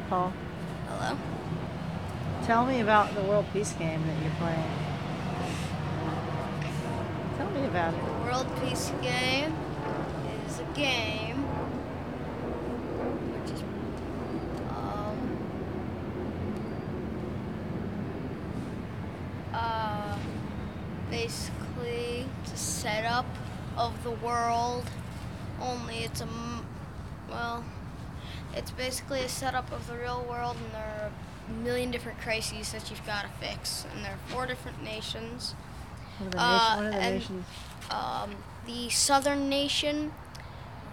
Paul. Hello? Tell me about the World Peace game that you're playing. Tell me about it. The World Peace Game is a game which is basically it's a setup of the world, only it's it's basically a setup of the real world, and there are a million different crises that you've got to fix, and there are 4 different nations. What are the nations? The Southern Nation,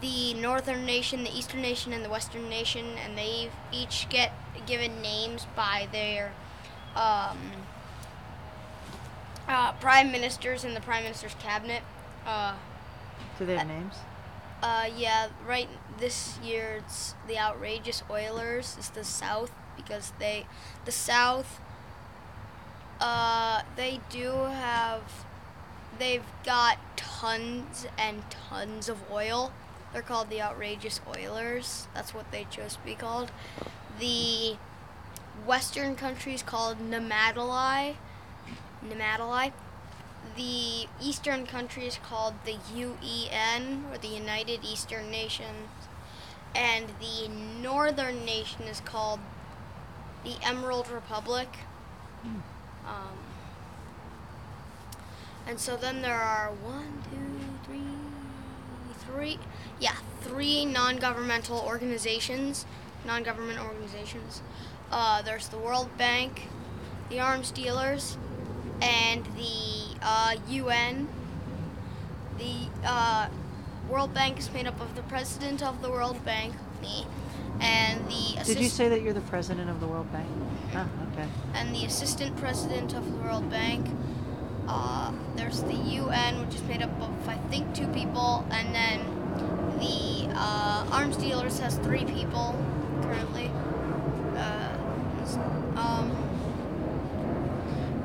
the Northern Nation, the Eastern Nation, and the Western Nation, and they each get given names by their prime ministers and the prime minister's cabinet. Do they have names? Yeah, right this year it's the Outrageous Oilers. It's the South, because they they've got tons and tons of oil. They're called the Outrageous Oilers. That's what they chose to be called. The Western country is called Namatali. The Eastern country is called the UEN, or the United Eastern Nations. And the Northern nation is called the Emerald Republic. And so then there are 3 non-governmental organizations. There's the World Bank, the arms dealers, and the UN. The World Bank is made up of the president of the World Bank, me, and the Did you say that you're the president of the World Bank? Oh, okay. And the assistant president of the World Bank. There's the UN, which is made up of, I think, 2 people, and then the arms dealers has 3 people currently.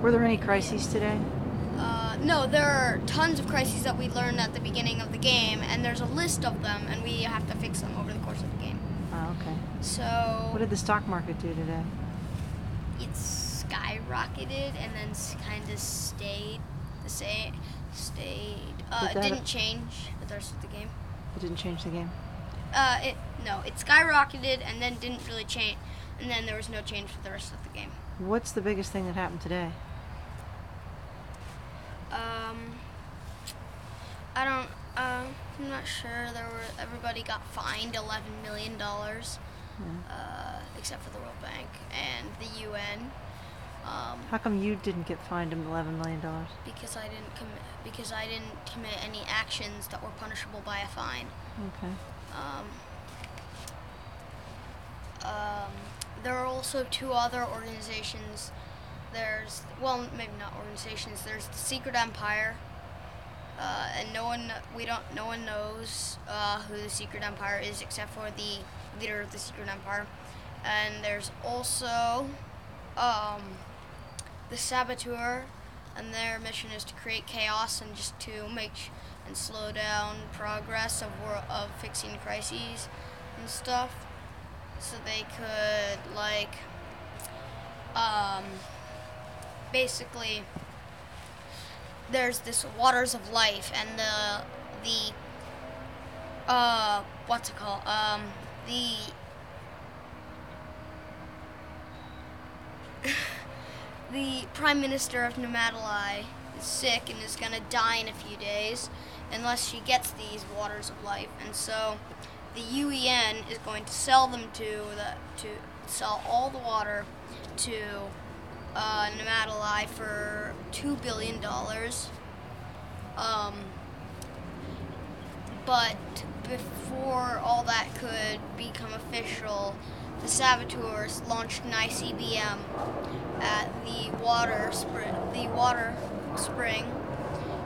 Were there any crises today? No, there are tons of crises that we learned at the beginning of the game, and there's a list of them, and we have to fix them over the course of the game. Oh, okay. So what did the stock market do today? It skyrocketed and then kind of stayed the same. It didn't change with the rest of the game. It didn't change the game? It skyrocketed and then didn't really change, and then there was no change for the rest of the game. What's the biggest thing that happened today? I'm not sure. Everybody got fined $11 million, except for the World Bank and the UN. How come you didn't get fined $11 million? Because I didn't commit any actions that were punishable by a fine. Okay. There are also 2 other organizations. Maybe not organizations. There's the Secret Empire, and no one knows who the Secret Empire is except for the leader of the Secret Empire. And there's also the Saboteur, and their mission is to create chaos and just to and slow down progress of fixing crises and stuff, so they could basically there's this Waters of Life, and the Prime Minister of Namatali is sick and is going to die in a few days unless she gets these Waters of Life. And so the UEN is going to sell them to sell all the water to Namatali for $2 billion. But before all that could become official, the saboteurs launched an ICBM at the water spring.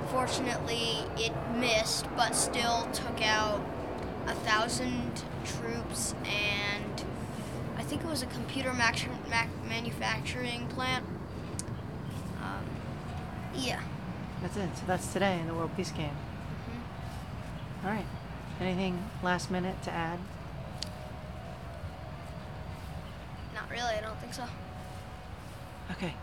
Fortunately, it missed, but still took out 1,000 troops, and I think it was a computer manufacturing plant. Yeah. That's it. So that's today in the World Peace Game. All right. Anything last minute to add? Not really, I don't think so. Okay.